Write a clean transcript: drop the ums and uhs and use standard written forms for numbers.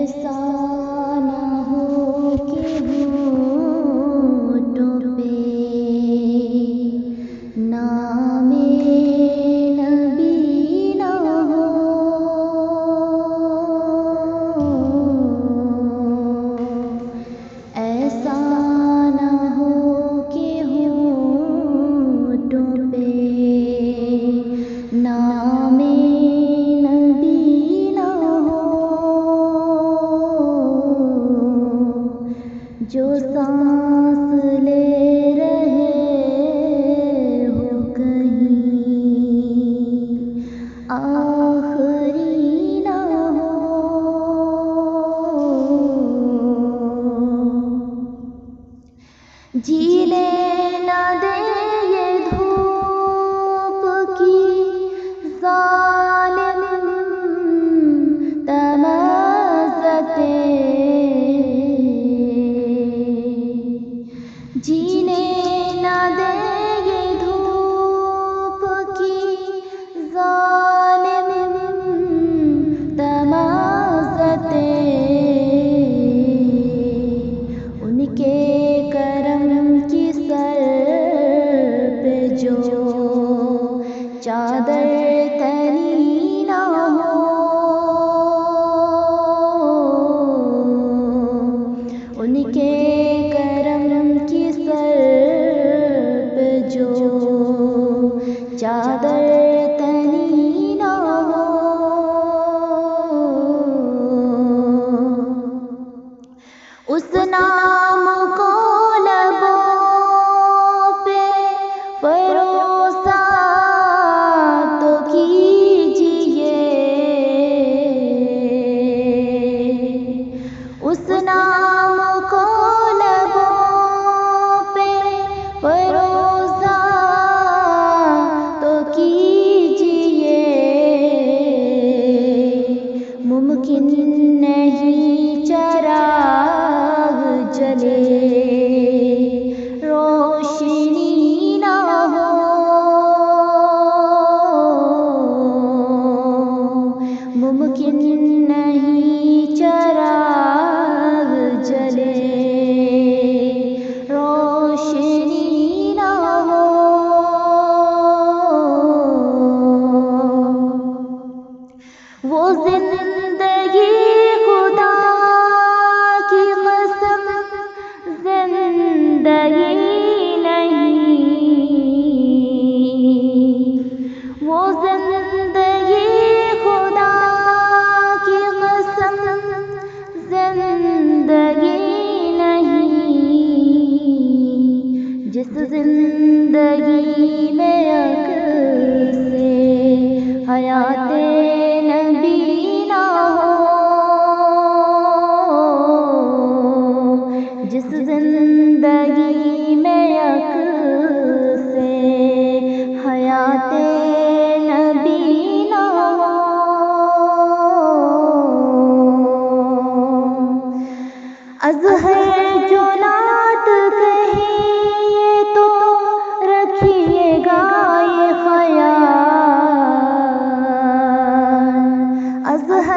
ऐसा ना हो कि होठों पे नामे नबी ना हो, ऐसा ना हो कि होठों पे नामे जो सांस ले रहे हो कहीं आखिरी ना हो। जीने ना दे ये धूप की जालिम तमज़्ज़तें, जीने ना दे ये धूप की जालिम तमज़्ज़तें, उनके करम की सर पे जो चादर तनी ना हो, उनके करम की सर पे जो चादर तनी ना हो। उस नाम को लबों पे परोसा तो कीजिए, उस नाम को लबों पे परोसा तो कीजिए। मुमकिन नहीं चराग जले रोशनी ना हो, मुमकिन नहीं चराग जले रोशनी ना हो। वो जिंदगी खुदा की कसम जिंदगी नहीं, वो जिंदगी खुदा की कसम जिंदगी नहीं, जिस जिंदगी में अक्से हयाते नबी ना हो, जिस जिंदगी में अक्से हयाते नबी ना हो। अज़हर जो नात कहे ये तो रखिएगा ये ख्याल, अज़हर